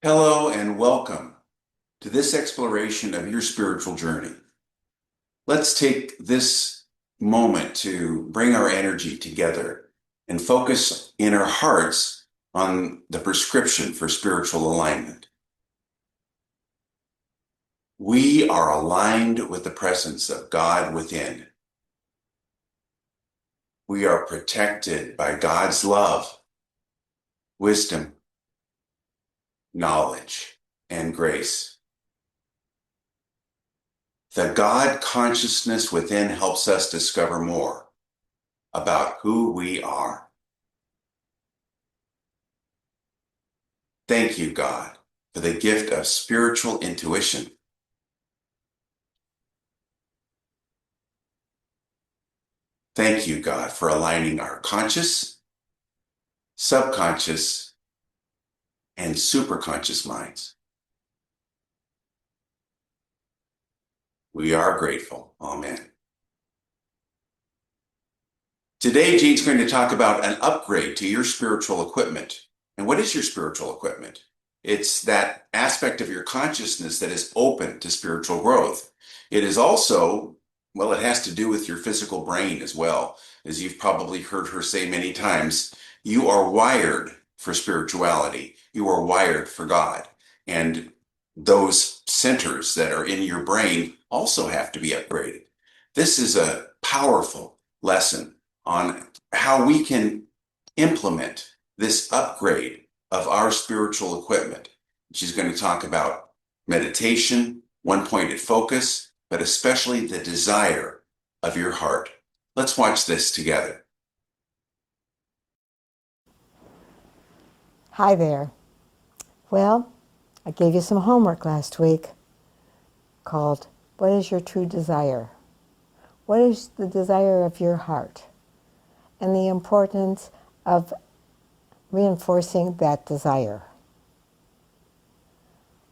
Hello and welcome to this exploration of your spiritual journey. Let's take this moment to bring our energy together and focus in our hearts on the prescription for spiritual alignment. We are aligned with the presence of God within. We are protected by God's love, wisdom, knowledge, and grace. The God consciousness within helps us discover more about who we are. Thank you, God, for the gift of spiritual intuition. Thank you, God, for aligning our conscious, subconscious, and superconscious minds. We are grateful. Amen. Today, Jean's going to talk about an upgrade to your spiritual equipment. And what is your spiritual equipment? It's that aspect of your consciousness that is open to spiritual growth. It is also, well, it has to do with your physical brain as well. As you've probably heard her say many times, you are wired for spirituality. You are wired for God. And those centers that are in your brain also have to be upgraded. This is a powerful lesson on how we can implement this upgrade of our spiritual equipment. She's going to talk about meditation, one-pointed focus, but especially the desire of your heart. Let's watch this together. Hi there. Well, I gave you some homework last week called, What is your true desire? What is the desire of your heart? And the importance of reinforcing that desire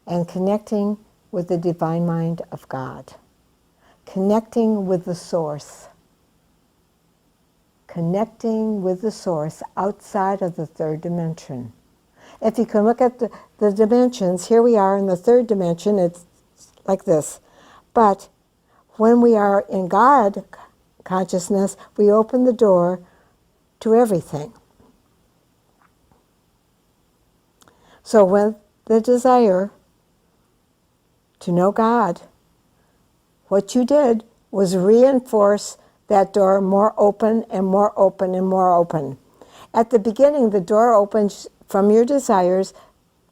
and connecting with the divine mind of God, connecting with the source, connecting with the source outside of the third dimension. If you can look at the dimensions, here we are in the third dimension, it's like this. But when we are in God consciousness, we open the door to everything. So with the desire to know God, what you did was reinforce that door more open and more open and more open. At the beginning, the door opens from your desires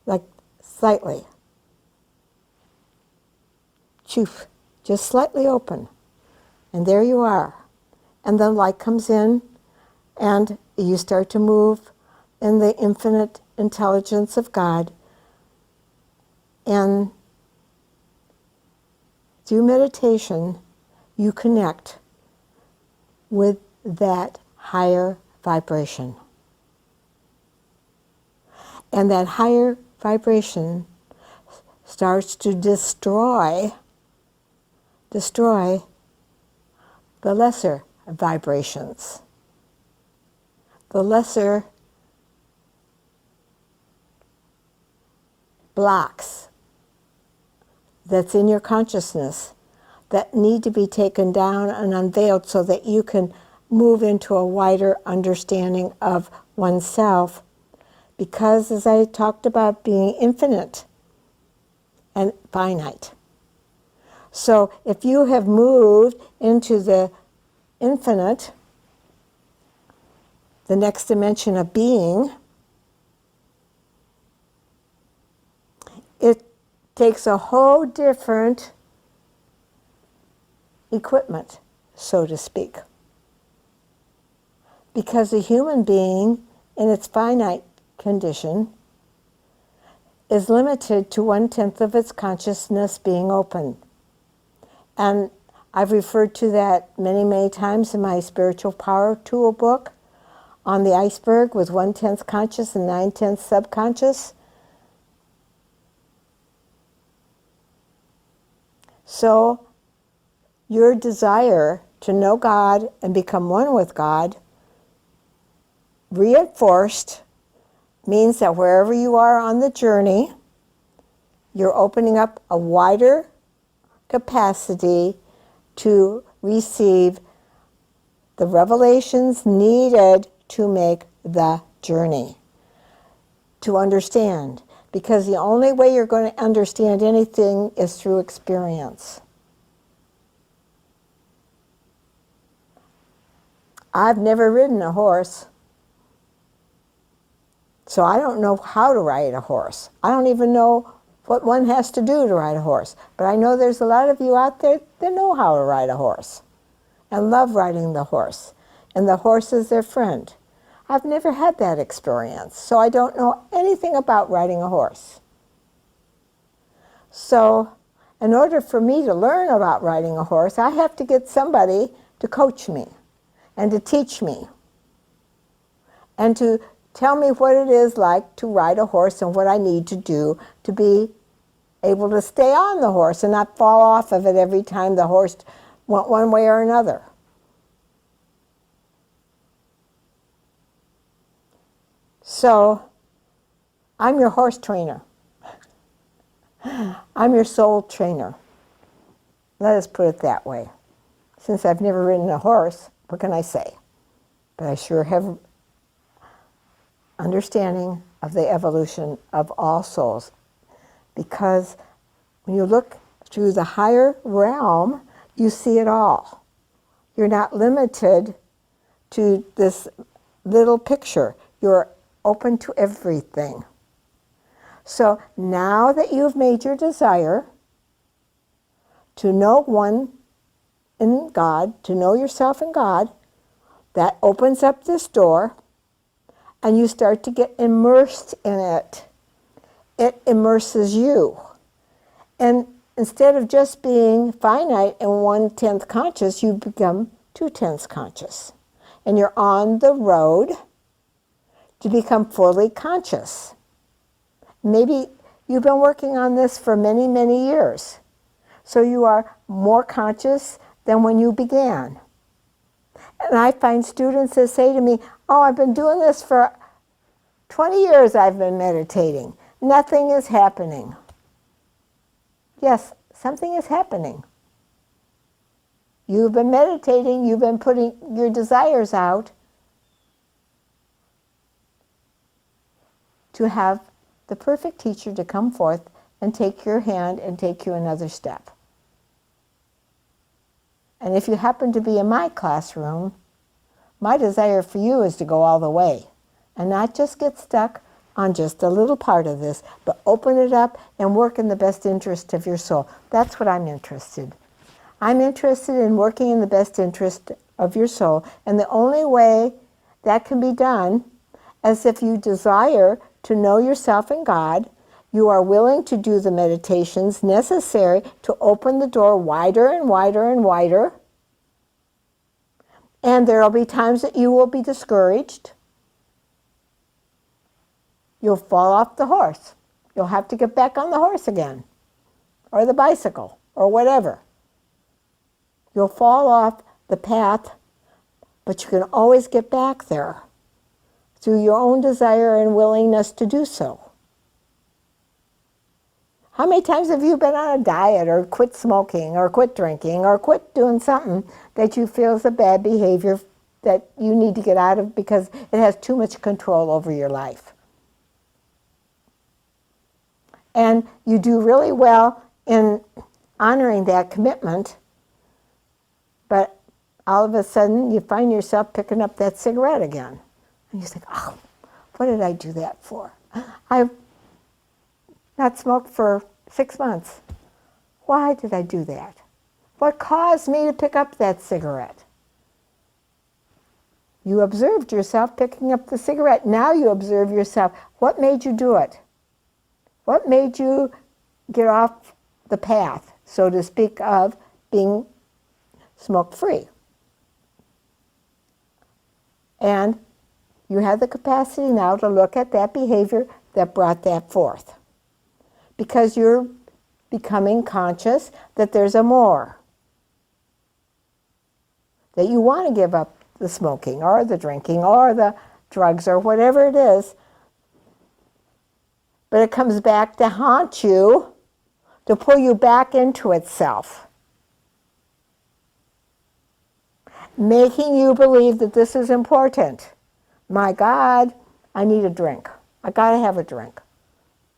like slightly. Choof, just slightly open. And there you are. And the light comes in and you start to move in the infinite intelligence of God. And through meditation, you connect with that higher vibration. And that higher vibration starts to destroy the lesser vibrations, the lesser blocks that's in your consciousness that need to be taken down and unveiled so that you can move into a wider understanding of oneself. Because, as I talked about, being infinite and finite. So if you have moved into the infinite, the next dimension of being, it takes a whole different equipment, so to speak. Because a human being, in its finite condition, is limited to 1/10 of its consciousness being open. And I've referred to that many, many times in my Spiritual Power Tool book on the iceberg with 1/10 conscious and 9/10 subconscious. So your desire to know God and become one with God, reinforced, means that wherever you are on the journey, You're opening up a wider capacity to receive the revelations needed to make the journey, to understand. Because the only way you're going to understand anything is through experience. I've never ridden a horse, so I don't know how to ride a horse. I don't even know what one has to do to ride a horse. But I know there's a lot of you out there that know how to ride a horse and love riding the horse. And the horse is their friend. I've never had that experience, so I don't know anything about riding a horse. So in order for me to learn about riding a horse, I have to get somebody to coach me and to teach me and to tell me what it is like to ride a horse and what I need to do to be able to stay on the horse and not fall off of it every time the horse went one way or another. So I'm your horse trainer. I'm your soul trainer. Let us put it that way. Since I've never ridden a horse, what can I say? But I sure have understanding of the evolution of all souls. Because when you look through the higher realm, you see it all. You're not limited to this little picture. You're open to everything. So now that you've made your desire to know one in God, to know yourself in God, that opens up this door and you start to get immersed in it. It immerses you. And instead of just being finite and 1/10 conscious, you become 2/10 conscious. And you're on the road to become fully conscious. Maybe you've been working on this for many, many years. So you are more conscious than when you began. And I find students that say to me, oh, I've been doing this for 20 years I've been meditating. Nothing is happening. Yes, something is happening. You've been meditating, you've been putting your desires out to have the perfect teacher to come forth and take your hand and take you another step. And if you happen to be in my classroom, my desire for you is to go all the way and not just get stuck on just a little part of this, but open it up and work in the best interest of your soul. That's what I'm interested. I'm interested in working in the best interest of your soul. And the only way that can be done is if you desire to know yourself in God, you are willing to do the meditations necessary to open the door wider and wider and wider. And there will be times that you will be discouraged. You'll fall off the horse. You'll have to get back on the horse again, or the bicycle, or whatever. You'll fall off the path, but you can always get back there through your own desire and willingness to do so. How many times have you been on a diet or quit smoking or quit drinking or quit doing something that you feel is a bad behavior that you need to get out of because it has too much control over your life? And you do really well in honoring that commitment, but all of a sudden you find yourself picking up that cigarette again. And you think, oh, what did I do that for? I've not smoked for 6 months. Why did I do that? What caused me to pick up that cigarette? You observed yourself picking up the cigarette. Now you observe yourself. What made you do it? What made you get off the path, so to speak, of being smoke-free? And you have the capacity now to look at that behavior that brought that forth. Because you're becoming conscious that there's a more. That you want to give up the smoking or the drinking or the drugs or whatever it is. But it comes back to haunt you to pull you back into itself, making you believe that this is important. My God, I need a drink. I gotta have a drink.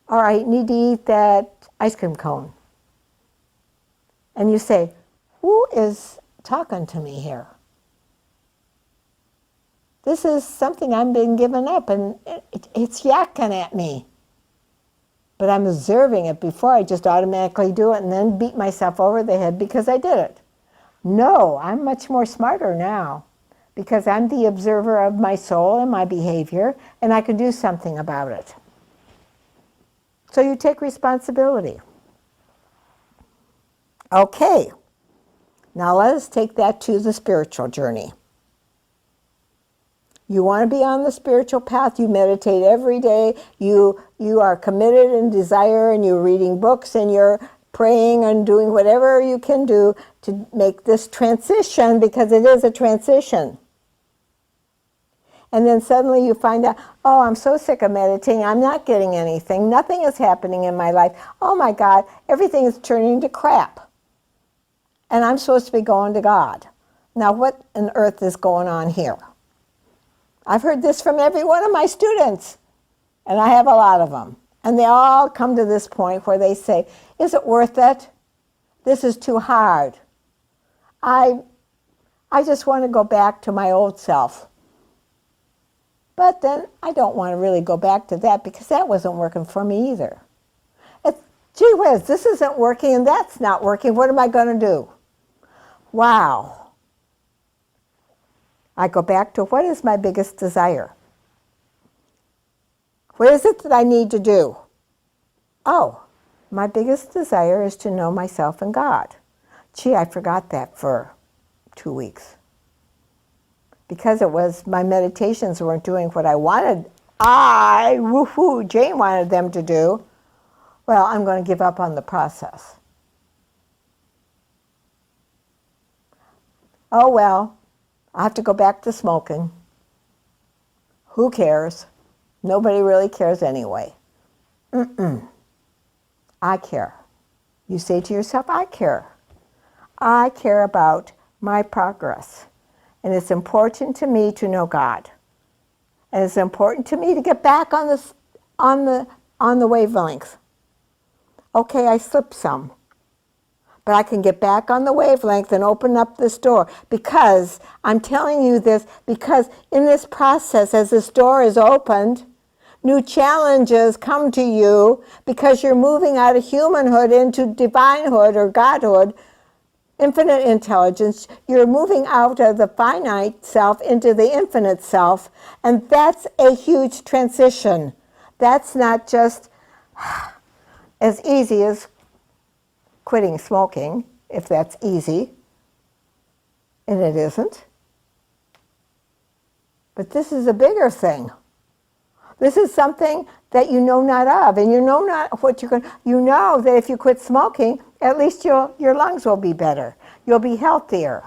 Or I need to eat that ice cream cone. And you say, who is talking to me here? This is something I've been given up, and it's yakking at me. But I'm observing it before I just automatically do it and then beat myself over the head because I did it. No, I'm much more smarter now because I'm the observer of my soul and my behavior, and I can do something about it. So you take responsibility. Okay, now let us take that to the spiritual journey. You want to be on the spiritual path, you meditate every day, you are committed in desire, and you're reading books, and you're praying and doing whatever you can do to make this transition, because it is a transition. And then suddenly you find out, oh, I'm so sick of meditating, I'm not getting anything, nothing is happening in my life. Oh my God, everything is turning to crap. And I'm supposed to be going to God. Now what on earth is going on here? I've heard this from every one of my students, and I have a lot of them. And they all come to this point where they say, is it worth it? This is too hard. I just want to go back to my old self. But then I don't want to really go back to that because that wasn't working for me either. Gee whiz, this isn't working and that's not working. What am I going to do? Wow. I go back to what is my biggest desire? What is it that I need to do? Oh, my biggest desire is to know myself and God. Gee, I forgot that for 2 weeks. Because it was my meditations weren't doing what I wanted. Jane wanted them to do. Well, I'm going to give up on the process. Oh well, I have to go back to smoking. Who cares? Nobody really cares anyway. I care. You say to yourself, I care. I care about my progress. And it's important to me to know God. And it's important to me to get back on the wavelength. Okay, I slipped some. But I can get back on the wavelength and open up this door. Because I'm telling you this, because in this process, as this door is opened, new challenges come to you because you're moving out of humanhood into divinehood or godhood, infinite intelligence. You're moving out of the finite self into the infinite self, and that's a huge transition. That's not just as easy as quitting smoking, if that's easy, and it isn't. But this is a bigger thing. This is something that you know not of, and you know not what you're going to, you know that if you quit smoking, at least your lungs will be better. You'll be healthier.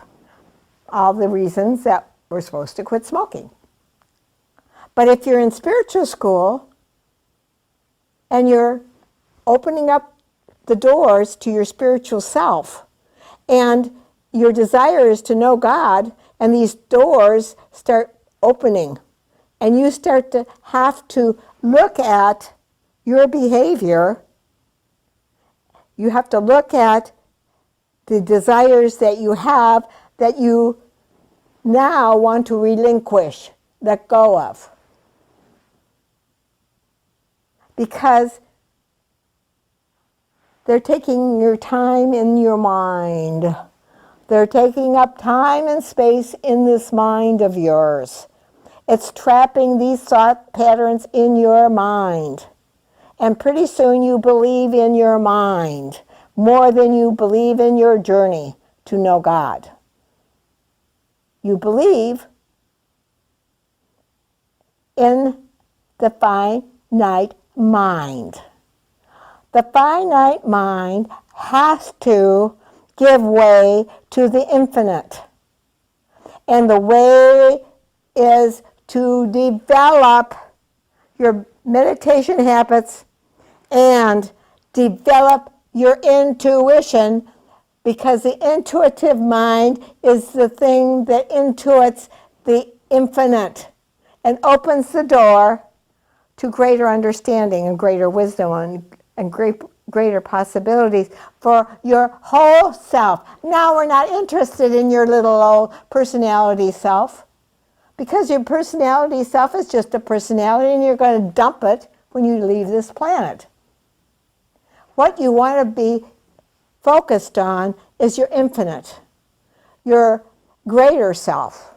All the reasons that we're supposed to quit smoking. But if you're in spiritual school and you're opening up the doors to your spiritual self, and your desire is to know God, and these doors start opening, and you start to have to look at your behavior. You have to look at the desires that you have that you now want to relinquish, let go of. Because they're taking your time in your mind. They're taking up time and space in this mind of yours. It's trapping these thought patterns in your mind. And pretty soon you believe in your mind more than you believe in your journey to know God. You believe in the finite mind. The finite mind has to give way to the infinite. And the way is to develop your meditation habits and develop your intuition, because the intuitive mind is the thing that intuits the infinite and opens the door to greater understanding and greater wisdom and greater possibilities for your whole self. Now we're not interested in your little old personality self, because your personality self is just a personality and you're going to dump it when you leave this planet. What you want to be focused on is your infinite, your greater self.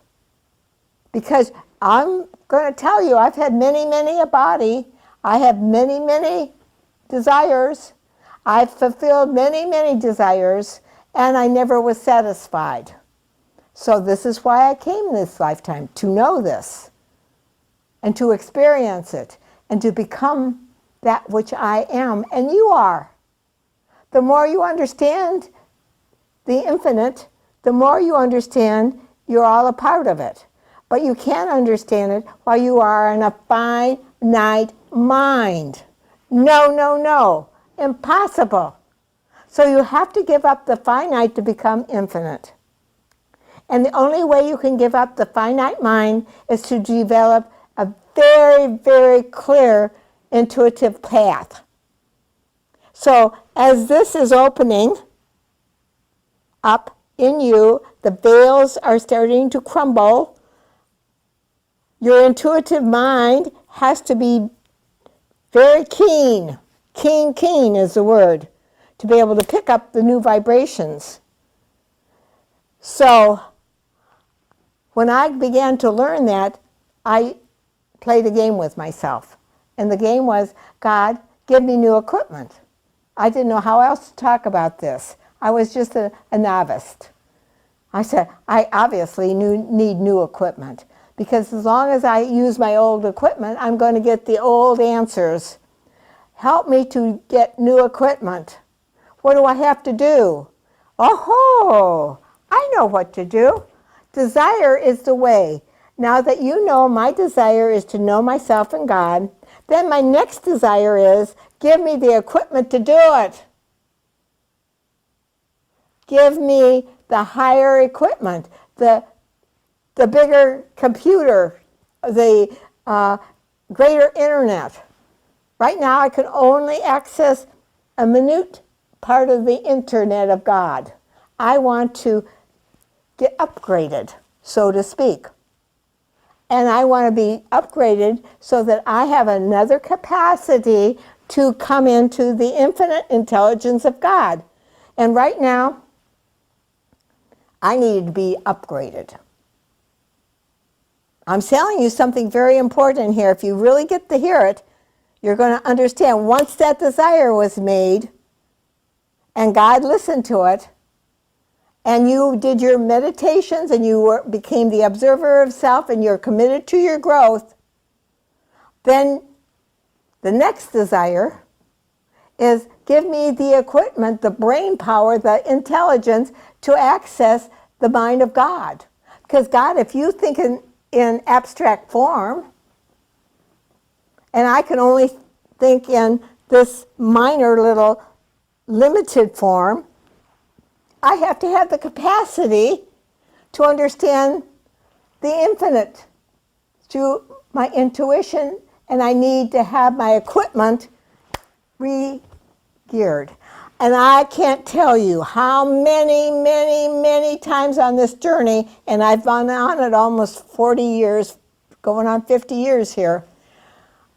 Because I'm going to tell you, I've had many a body. I have many desires. I've fulfilled many desires, and I never was satisfied. So this is why I came this lifetime, to know this, and to experience it, and to become that which I am, and you are. The more you understand the infinite, the more you understand you're all a part of it. But you can't understand it while you are in a finite mind. No. Impossible. So you have to give up the finite to become infinite. And the only way you can give up the finite mind is to develop a very clear intuitive path. So as this is opening up in you, the veils are starting to crumble. Your intuitive mind has to be very keen. Keen is the word, to be able to pick up the new vibrations. So when I began to learn that, I played a game with myself. And the game was, God, give me new equipment. I didn't know how else to talk about this. I was just a novice. I said, I obviously need new equipment, because as long as I use my old equipment, I'm going to get the old answers. Help me to get new equipment. What do I have to do? Oh, I know what to do. Desire is the way. Now that you know my desire is to know myself and God, then my next desire is, give me the equipment to do it. Give me the higher equipment, the bigger computer, the greater internet. Right now I can only access a minute part of the internet of God. I want to get upgraded, so to speak. And I want to be upgraded so that I have another capacity to come into the infinite intelligence of God. And right now, I need to be upgraded. I'm telling you something very important here. If you really get to hear it, you're going to understand once that desire was made and God listened to it, and you did your meditations and you became the observer of self and you're committed to your growth, then the next desire is, give me the equipment, the brain power, the intelligence to access the mind of God. Because God, if you think in abstract form, and I can only think in this minor little limited form, I have to have the capacity to understand the infinite through my intuition, and I need to have my equipment re-geared. And I can't tell you how many times on this journey, and I've been on it almost 40 years, going on 50 years here,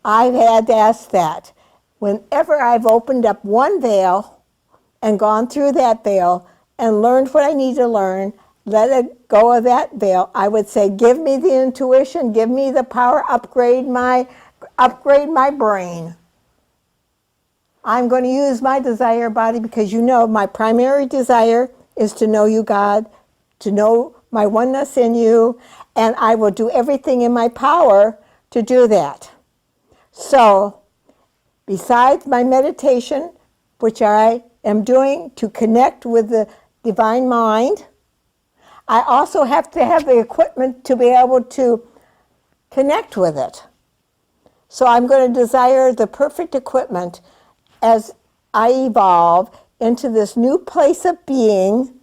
I've had to ask that. Whenever I've opened up one veil and gone through that veil and learned what I need to learn, let it go of that veil, I would say, give me the intuition, give me the power, upgrade my brain. I'm going to use my desire body, because you know my primary desire is to know you, God, to know my oneness in you, and I will do everything in my power to do that. So, besides my meditation, which I am doing to connect with the divine mind, I also have to have the equipment to be able to connect with it. So I'm going to desire the perfect equipment as I evolve into this new place of being,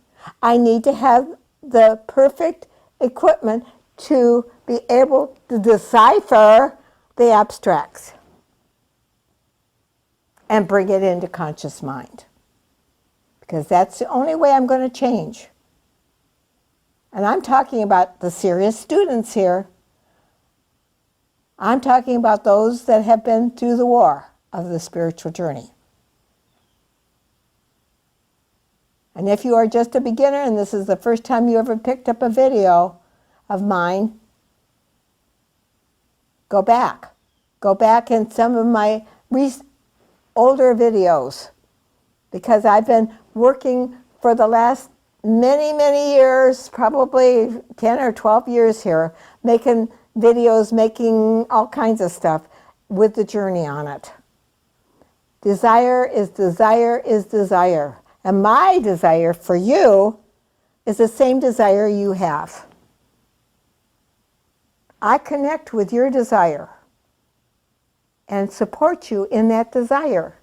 I need to have the perfect equipment to be able to decipher the abstracts and bring it into conscious mind. Because that's the only way I'm going to change. And I'm talking about the serious students here. I'm talking about those that have been through the war of the spiritual journey. And if you are just a beginner and this is the first time you ever picked up a video of mine, go back. Go back in some of my older videos, because I've been working for the last many, many years, probably 10 or 12 years here, making videos, making all kinds of stuff with the journey on it. Desire is desire is desire. And my desire for you is the same desire you have. I connect with your desire and support you in that desire.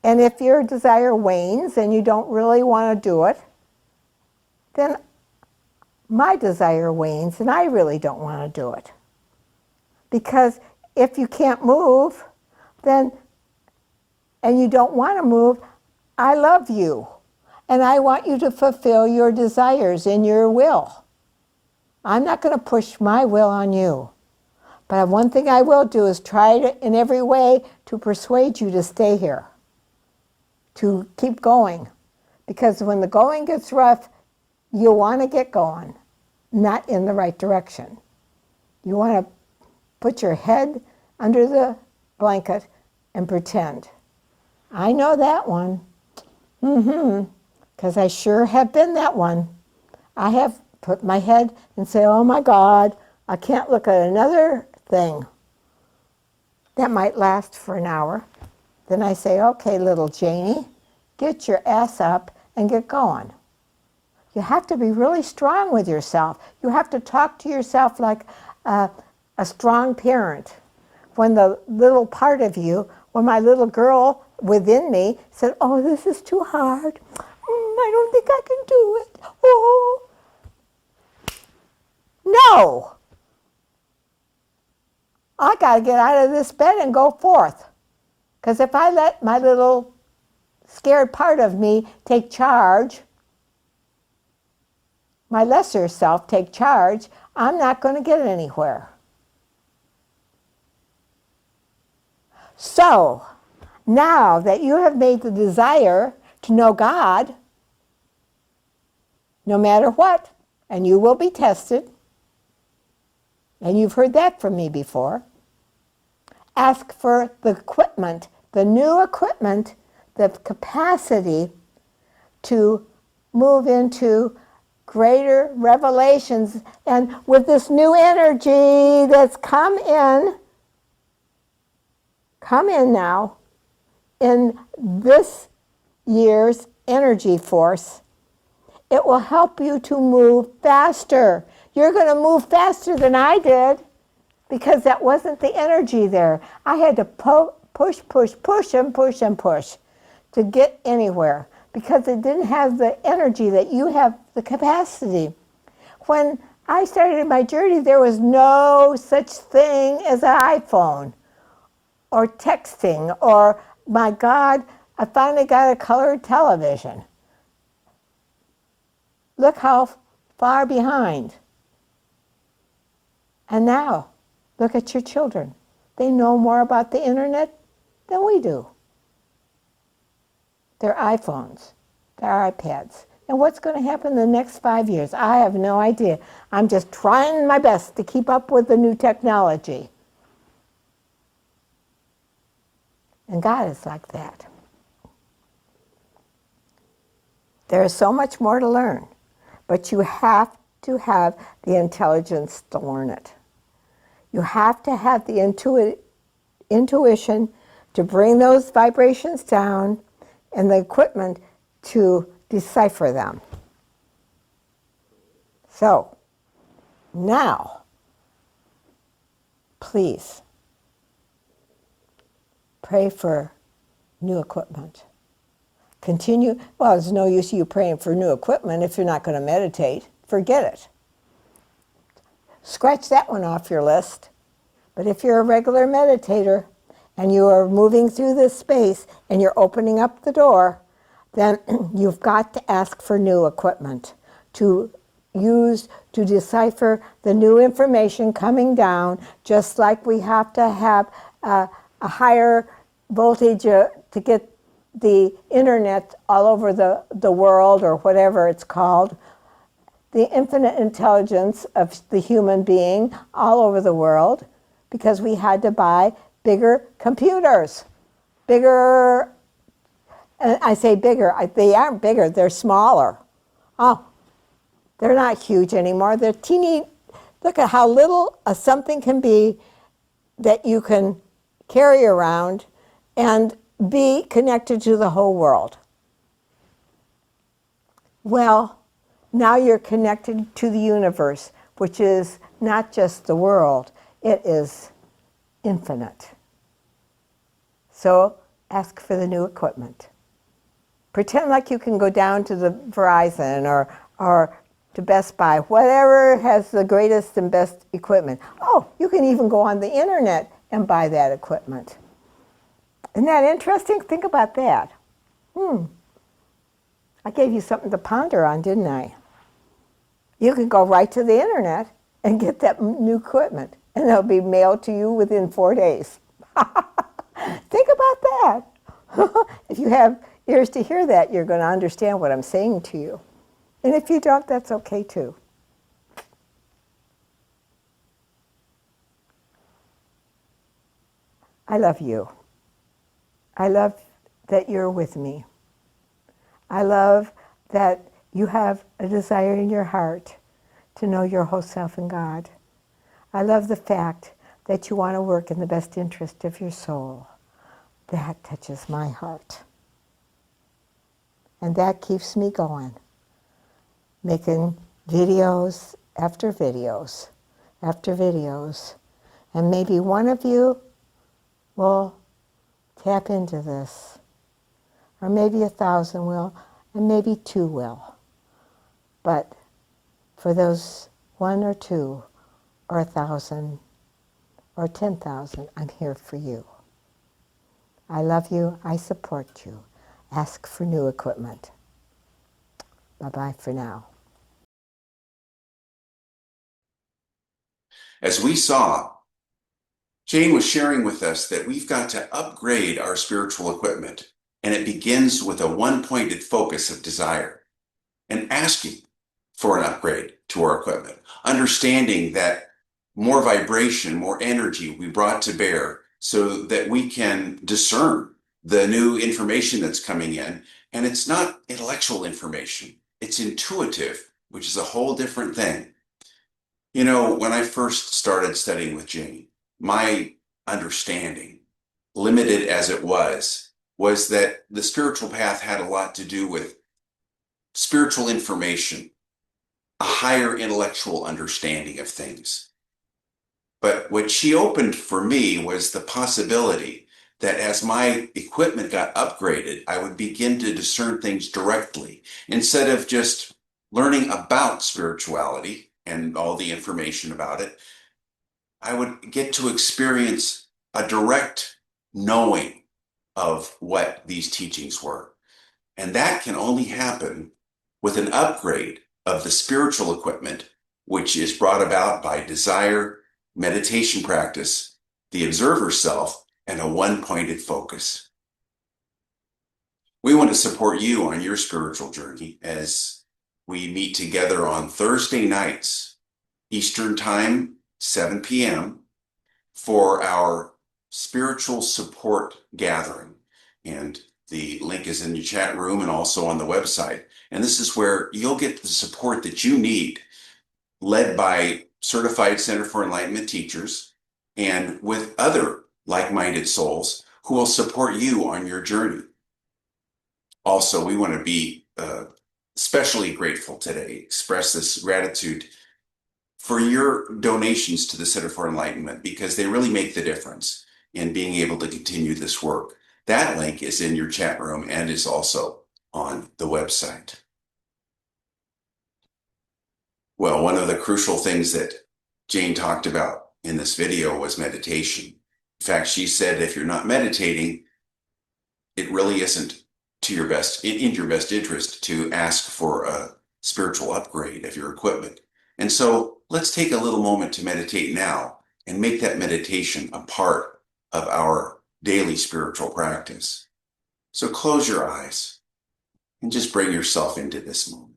And if your desire wanes and you don't really want to do it, then my desire wanes and I really don't want to do it. Because if you can't move, then, and you don't want to move, I love you. And I want you to fulfill your desires in your will. I'm not going to push my will on you. But one thing I will do is try to, in every way, to persuade you to stay here, to keep going. Because when the going gets rough, you want to get going, not in the right direction. You want to put your head under the blanket and pretend. I know that one. Because I sure have been that one. I have put my head and say, oh my God, I can't look at another thing. That might last for an hour. Then I say, okay, little Janie, get your ass up and get going. You have to be really strong with yourself. You have to talk to yourself like a strong parent. When the little part of you, when my little girl within me said, oh, this is too hard. I don't think I can do it. Oh. No. I got to get out of this bed and go forth. Because if I let my little scared part of me take charge, my lesser self take charge, I'm not going to get anywhere. So, now that you have made the desire to know God, no matter what, and you will be tested, and you've heard that from me before, ask for the equipment, the new equipment, the capacity to move into greater revelations. And with this new energy that's come in now, in this year's energy force, it will help you to move faster. You're going to move faster than I did because that wasn't the energy there. I had to push to get anywhere because it didn't have the energy that you have, the capacity. When I started my journey, there was no such thing as an iPhone or texting or, my God, I finally got a colored television. Look how far behind. And now, look at your children. They know more about the internet than we do. Their iPhones, their iPads. And what's going to happen in the next 5 years? I have no idea. I'm just trying my best to keep up with the new technology. And God is like that. There is so much more to learn, but you have to have the intelligence to learn it. You have to have the intuition to bring those vibrations down and the equipment to decipher them. So, now, please, pray for new equipment. Continue. Well, there's no use you praying for new equipment if you're not going to meditate. Forget it. Scratch that one off your list. But if you're a regular meditator and you are moving through this space and you're opening up the door, then you've got to ask for new equipment to use to decipher the new information coming down, just like we have to have a higher voltage to get the internet all over the world, or whatever it's called, the infinite intelligence of the human being all over the world, because we had to buy bigger computers. Bigger, and I say bigger, they aren't bigger, they're smaller. Oh, they're not huge anymore. They're teeny. Look at how little something can be that you can carry around and be connected to the whole world. Well, now you're connected to the universe, which is not just the world, it is infinite. So ask for the new equipment. Pretend like you can go down to the Verizon or to Best Buy, whatever has the greatest and best equipment. Oh, you can even go on the internet and buy that equipment. Isn't that interesting? Think about that. I gave you something to ponder on, didn't I? You can go right to the internet and get that new equipment, and it'll be mailed to you within 4 days. Think about that. If you have ears to hear that, you're going to understand what I'm saying to you. And if you don't, that's okay too. I love you. I love that you're with me. I love that you have a desire in your heart to know your whole self in God. I love the fact that you want to work in the best interest of your soul. That touches my heart. And that keeps me going, making videos after videos after videos. And maybe one of you will tap into this. Or maybe 1,000 will, and maybe 2 will. But for those 1 or 2 or 1,000 or 10,000, I'm here for you. I love you. I support you. Ask for new equipment. Bye-bye for now. As we saw, Jane was sharing with us that we've got to upgrade our spiritual equipment, and it begins with a one-pointed focus of desire and asking for an upgrade to our equipment, understanding that more vibration, more energy will be brought to bear so that we can discern the new information that's coming in. And it's not intellectual information, it's intuitive, which is a whole different thing. You know, when I first started studying with Jane, my understanding, limited as it was that the spiritual path had a lot to do with spiritual information, a higher intellectual understanding of things. But what she opened for me was the possibility that as my equipment got upgraded, I would begin to discern things directly instead of just learning about spirituality and all the information about it. I would get to experience a direct knowing of what these teachings were. And that can only happen with an upgrade of the spiritual equipment, which is brought about by desire, meditation practice, the observer self, and a one-pointed focus. We want to support you on your spiritual journey as we meet together on Thursday nights, Eastern Time, 7 p.m., for our spiritual support gathering. And the link is in your chat room and also on the website. And this is where you'll get the support that you need, led by certified Center for Enlightenment teachers and with other like-minded souls who will support you on your journey. Also, we want to be especially grateful today, express this gratitude for your donations to the Center for Enlightenment, because they really make the difference in being able to continue this work. That link is in your chat room and is also on the website. Well, one of the crucial things that Jane talked about in this video was meditation. In fact, she said if you're not meditating, it really isn't to your best in your best interest to ask for a spiritual upgrade of your equipment. And so let's take a little moment to meditate now and make that meditation a part of our daily spiritual practice. So close your eyes and just bring yourself into this moment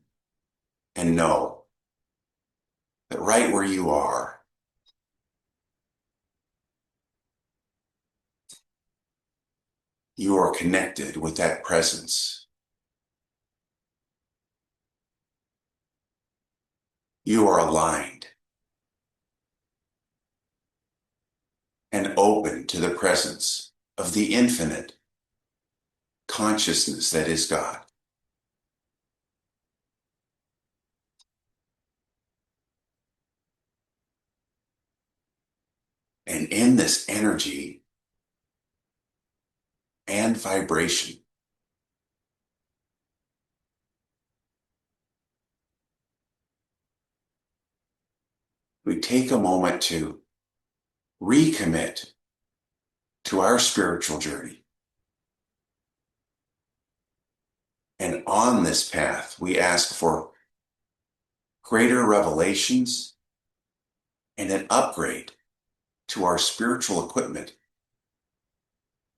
and know that right where you are, you are connected with that presence. You are aligned and open to the presence of the infinite consciousness that is God. And in this energy and vibration, we take a moment to recommit to our spiritual journey. And on this path, we ask for greater revelations and an upgrade to our spiritual equipment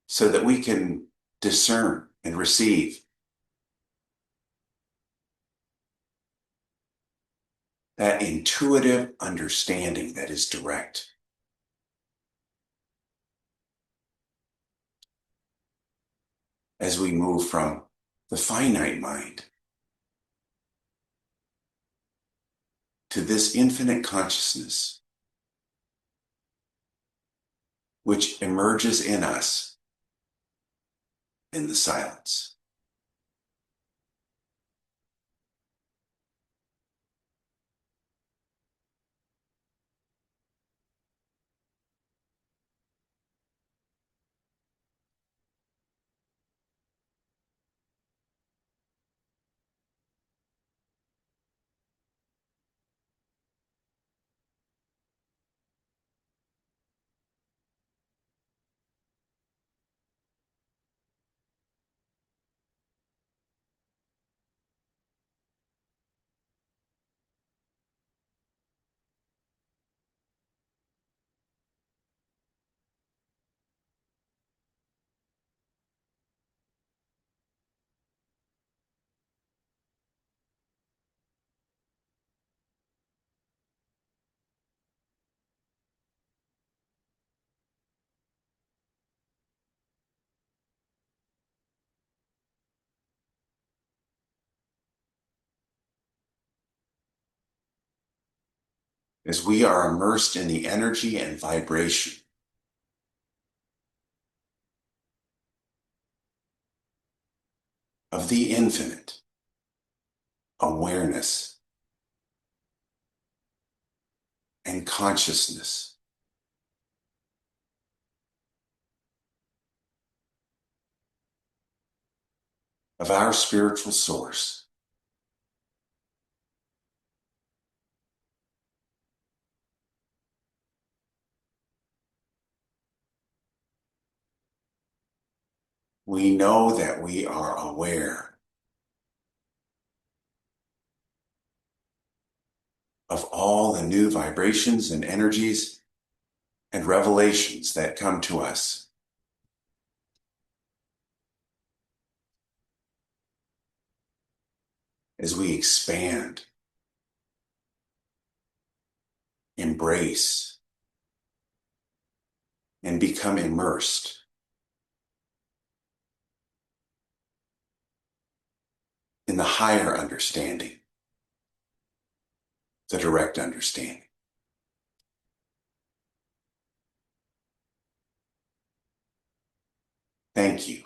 so that we can discern and receive that intuitive understanding that is direct. As we move from the finite mind to this infinite consciousness, which emerges in us in the silence. As we are immersed in the energy and vibration of the infinite awareness and consciousness, of our spiritual source, we know that we are aware of all the new vibrations and energies and revelations that come to us. As we expand, embrace, and become immersed in the higher understanding, the direct understanding. Thank you.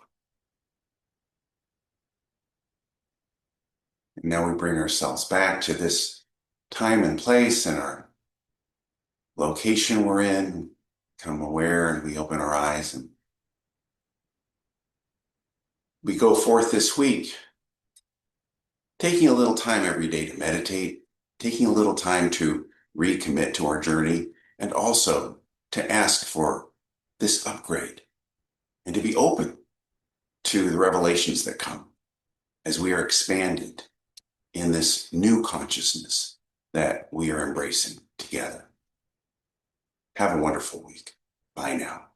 And now we bring ourselves back to this time and place and our location we're in, become aware, and we open our eyes and we go forth this week, taking a little time every day to meditate, taking a little time to recommit to our journey, and also to ask for this upgrade and to be open to the revelations that come as we are expanded in this new consciousness that we are embracing together. Have a wonderful week. Bye now.